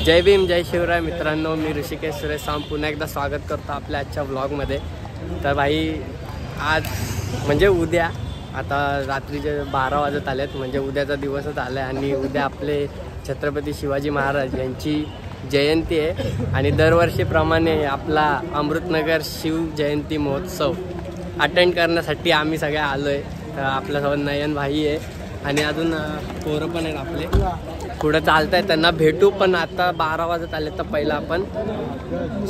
जय भीम जय शिवराय मित्रांनो, मी ऋषिकेश सुरेश साम पुन्हा एकदा स्वागत करतो आपल्या आजच्या व्लॉगमध्ये। तर भाई आज म्हणजे उद्या आता रात्रीचे 12 वाजत आलेत, म्हणजे उद्याचा दिवसच आला आहे आणि उद्या आपले छत्रपती शिवाजी महाराज यांची जयंती आहे आणि दरवर्षीप्रमाणे आपला अमृतनगर शिव जयंती महोत्सव अटेंड करण्यासाठी आम्ही सगळे आलो आहे। तर आपल्यासोबत नयन भाई आहे आणि अजून पोरं पण आहेत आपले, पुढं चालत आहे, त्यांना भेटू। पण आता 12 वाजत आले तर पहिला आपण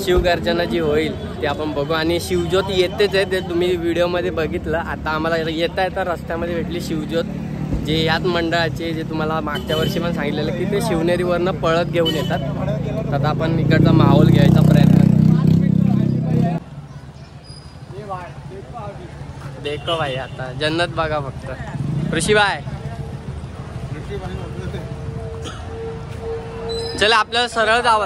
शिवगर्जना जी होईल ते आपण बघू आणि शिवज्योत येतेच आहे, ते तुम्ही व्हिडिओमध्ये बघितलं। आता आम्हाला येता येता रस्त्यामध्ये भेटली शिवज्योत, जे याच मंडळाचे, जे तुम्हाला मागच्या वर्षी पण सांगितलेलं की ते शिवनेरीवरनं पळत घेऊन येतात। तर आता आपण इकडचा माहोल घ्यायचा प्रयत्न करू। देखो भाई, आता जन्नत बघा फक्त। ऋषीबाई चला आपल्याला सरळ जावं।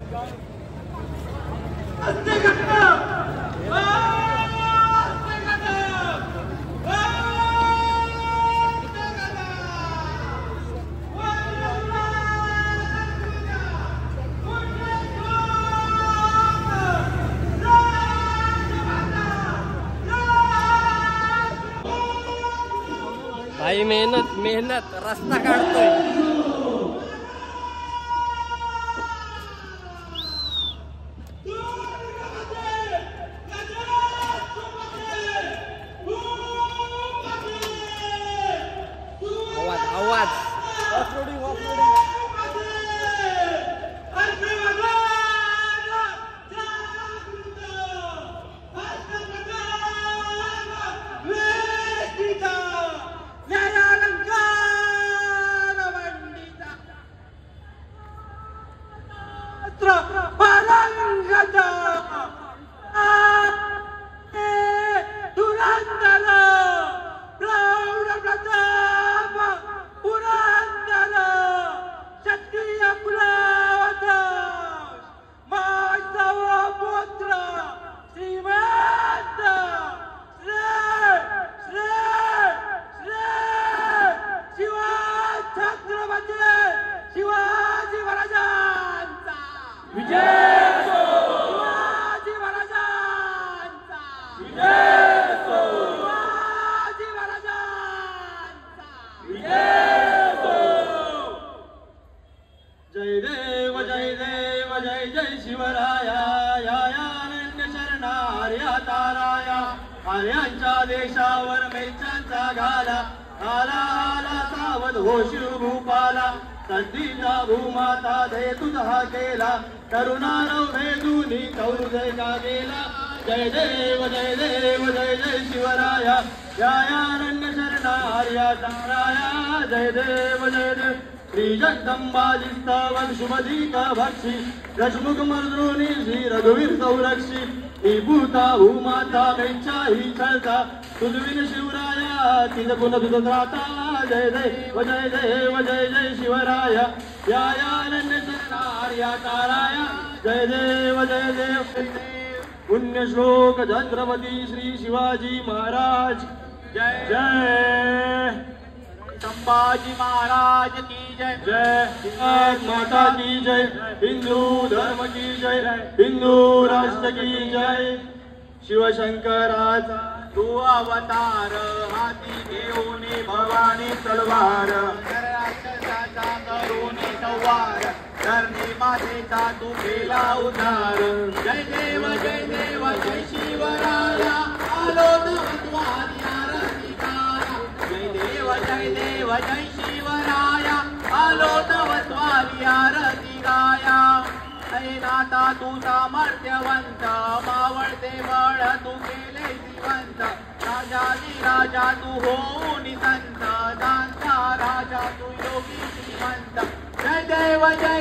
भाई मेहनत मेहनत रस्ता काढतोय। आवाज आर्यांच्या देशावर मैचांचा घाला, आला आला सावध हो शिवभूपाला। संधीचा भूमाता दे तुझा केला, करुणा भेदूनी कौरजय का गेला। जय देव जय देव जय जय शिवराया, या अरण्य शरणा आर्या ताराया। जय देव जय देव श्री जगदंबाजिस्तवन शुभदीक भक्षी, दशमुख मर्दुनी श्री रघुवीर संरक्षी। भूता भूमाता मैच्या ही चलता, तुझविन शिवराया तिज गुण तुझ राहता। जय देव जय देव जय जय शिवराया, या अनन्य शरणार्या ताराया। जय देव जय देव पुण्य श्लोक छत्रपती श्री शिवाजी महाराज जय जय। संभाजी महाराज की जय जय। माता की जय, हिंदू धर्म की जय, हिंदू राष्ट्र की जय। शिवशंकराचा तू अवतार, हाती घेऊन भवानी तलवार। राक्षसाचा करुणी संवार, धरणी मातेचा तू केला उद्धार। जय देव जय देव जय शिवराया, आलो नवद्वारी आरती गाया। जय देव जय देव जय शिवराया, आलो नवद्वारी आरती गाया। नाता तू सामर्थ्यवंत, मावळते बळ तू केले जिवंत। राजाजी राजा तू होऊन संत, दांता राजा तू योगी श्रीमंत। जय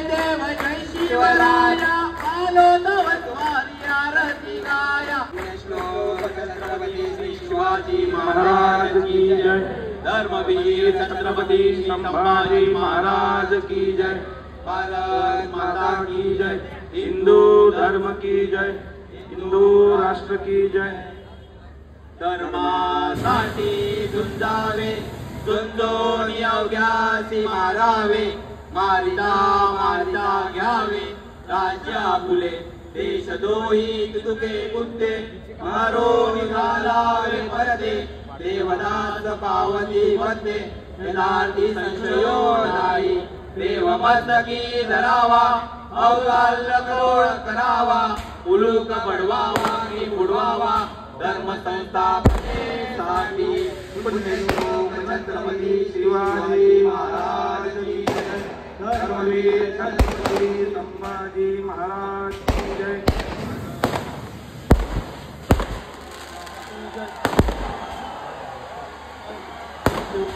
देव जय शिवराया, आलो नवद्वारी आरती गाया। श्लोक छत्रपती श्री शिवाजी महाराज की जय। धर्मवीर छत्रपती संभाजी महाराज की जय। भारत माता की जय, हिंदू धर्म की जय, हिंदू राष्ट्र की जय। धर्मासाठी झुंजावे, झुंजून अवघ्यासी मारावे। मारिता मारिता घ्यावे, राज्य आपुले देश दोही तुके बुद्धे मारो निघाला रे परदे देवदास पावती मध्ये वेदांती संशयो नाही देव मस्तकी धरावा अवकाल करोड करावा उलूक पडवावा की बुडवावा धर्म संस्थापनेसाठी पुण्यश्लोक छत्रपती शिवाजी महाराज की जय धर्मवीर छत्रपती संभाजी महाराज की जय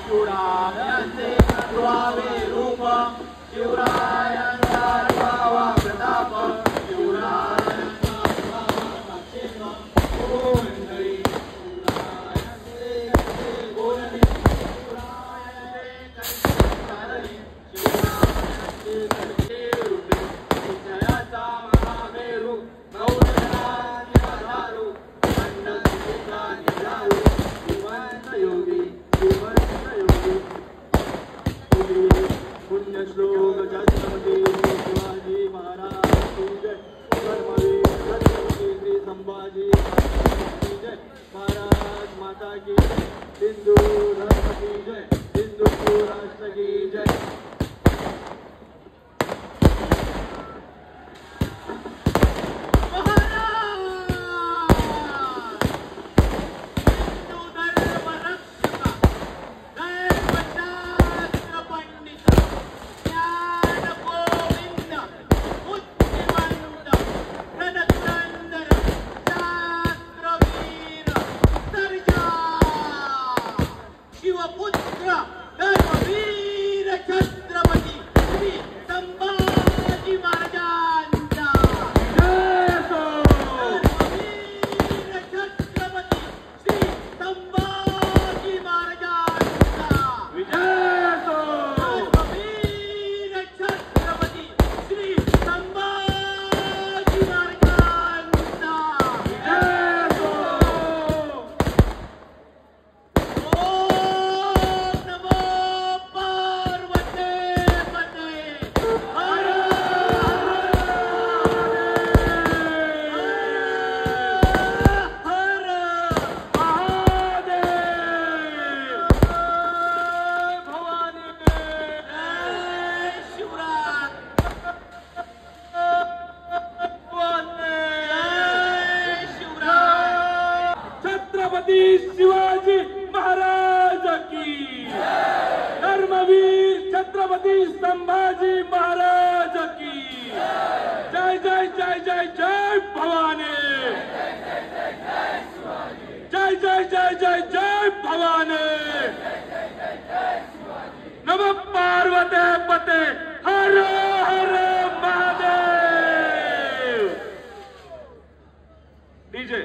शिवरायांचे द्वावे रूप शिवरायांचा द्वावा प्रताप शिवरायांचा गोंधळी शिवरायांचे गोंधळी शिवरायांचे रूपे विजयाचा महामेरू गौरवाचे आधारू खंडसेचा निराळू जीवंत योगी पुण्यश्लोक छत्रपती शिवाजी महाराज की जय धर्मवीर छत्रपती श्री संभाजी महाराज की जय भारत माता की जय हिंदू धर्म की जय हिंदू राष्ट्र की जय शिवाजी महाराज की धर्मवीर छत्रपती संभाजी महाराज की जय जय जय जय जय भवानी जय जय जय जय जय भवानी नमः पार्वते पते हर हर महादेव डीजे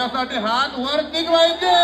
त्याच्यासाठी हात वर निघवायचे.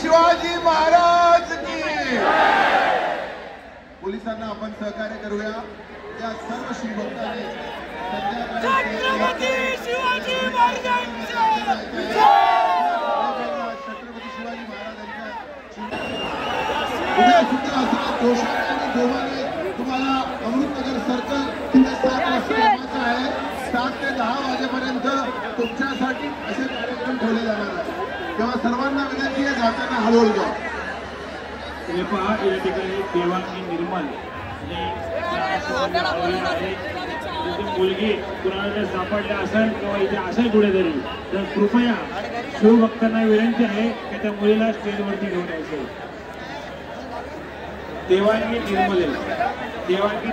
शिवाजी महाराज की. पोलिसांना आपण सहकार्य करूया. त्या सर्व शिवभक्तांनी छत्रपती शिवाजी महाराजांच्या उद्या सुद्धा असं जोशाने आणि जोमाने तुम्हाला अमृतनगर सर्कल तिथे 7 वाजता जमायचं आहे. 7 ते 10 वाजेपर्यंत तुमच्यासाठी असे कार्यक्रम ठेवले जाणार आहे. तेव्हा सर्वांना विनंती आहे जाताना हळूहळू जा. तुम्ही पहा या ठिकाणी देवांगी निर्मल मुलगी कुणाला सापडल्या असेल किंवा इथे असेल कुठेतरी तर कृपया शिवभक्तांना विनंती आहे की त्या मुलीला स्टेजवरती घेऊन यायचं. देवांगी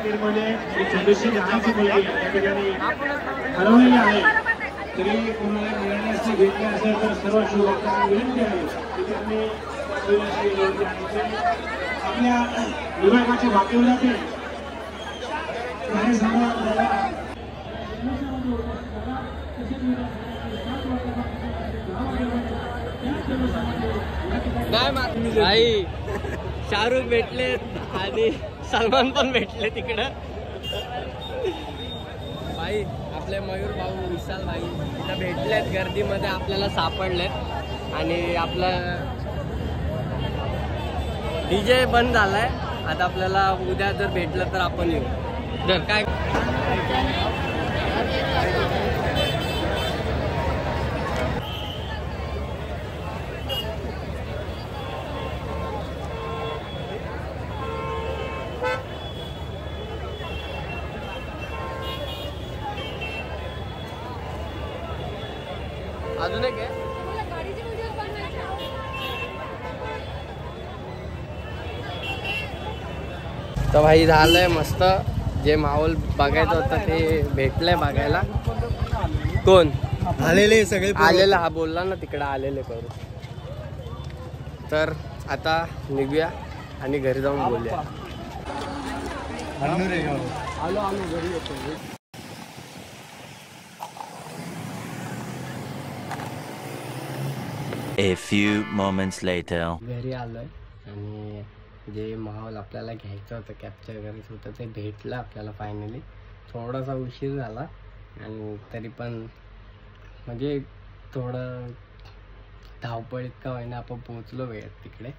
निर्मले ही छोटीशी लहानशी मुलगी या ठिकाणी हरवलेली आहे. तरी कुणाला मिळण्यास घेतले असेल तर सर्व शिवभक्तांना विनंती आहे की त्यांनी आपल्या विभागाच्या बाकीवर जाते नाही. शाहरुख भेटले आणि सलमान पण भेटले तिकडं. भाई आपले मयूर भाऊ विशाल भाई इथं भेटलेत, गर्दीमध्ये आपल्याला सापडलेत. आणि आपला DJ बंद झालाय. आता आपल्याला उद्या जर भेटलं तर आपण येऊ. जर काय अजून एक आहे. तर भाई झालंय मस्त. जे माहोल बघायचं होतं ते भेटलंय बघायला. कोण आलेले सगळे आलेलं? हा बोलला ना तिकडे आलेले करू. तर आता निघूया आणि घरी जाऊन बोलूया. आलो घरी येतो. A few moments later. घरी आलोय आणि जे माहोल आपल्याला घ्यायचं होतं, कॅप्चर करायचं होतं ते भेटलं आपल्याला फायनली. थोडासा उशीर झाला आणि तरी पण म्हणजे थोडं धावपळीत का होईना आपण पोहोचलो वेळेत तिकडे.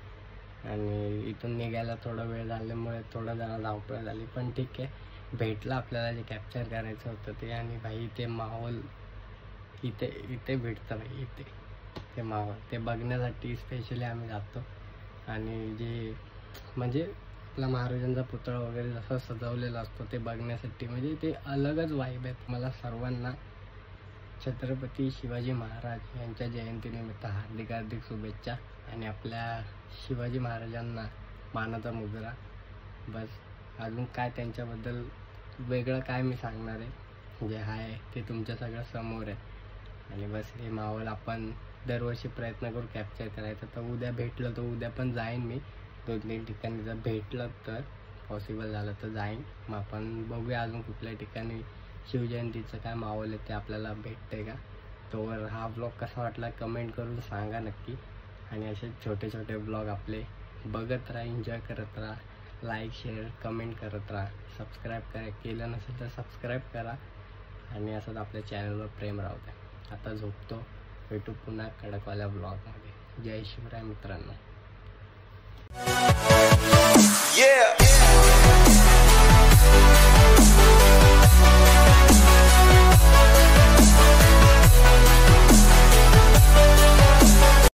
आणि इथून निघायला थोडा वेळ झाल्यामुळे थोडं जरा धावपळ झाली, पण ठीक आहे. भेटलं आपल्याला जे कॅप्चर करायचं होतं ते. आणि भाई ते माहोल इथे भेटतं भाई. इथे ते माहोल ते बघण्यासाठी स्पेशली आम्ही जातो. आणि जे म्हणजे आपला महाराजांचा पुतळा वगैरे जसं सजवलेला असतो ते बघण्यासाठी म्हणजे ते अलगच वाईब आहेत. मला सर्वांना छत्रपती शिवाजी महाराज यांच्या जयंतीनिमित्त हार्दिक शुभेच्छा. आणि आपल्या शिवाजी महाराजांना मानाचा मुजरा. बस अजून काय त्यांच्याबद्दल वेगळं काय मी सांगणार आहे. जे आहे ते तुमच्या सगळ्या समोर आहे. आणि बस हे माहोल आपण दरवर्षी प्रयत्न करू कॅप्चर करायचा. तर उद्या भेटलं तर उद्या पण जाईन मी 2-3 ठिकाणी. जर भेटलं तर पॉसिबल झालं तर जाईन. मग आपण बघूया अजून कुठल्या ठिकाणी शिवजयंतीचं काय माहोल आहे ते आपल्याला भेटते का. तोवर हा ब्लॉग कसा वाटला कमेंट करून सांगा नक्की. आणि असे छोटे छोटे ब्लॉग आपले बघत राहा, एन्जॉय करत राहा. लाईक शेअर कमेंट करत राहा. सबस्क्राईब केलं नसेल तर सबस्क्राईब करा. आणि असंच आपल्या चॅनलवर प्रेम राहू द्या. आता झोपतो. भेटू पुन्हा कडकवाल्या ब्लॉगमध्ये. जय शिवराय मित्रांनो. Yeah.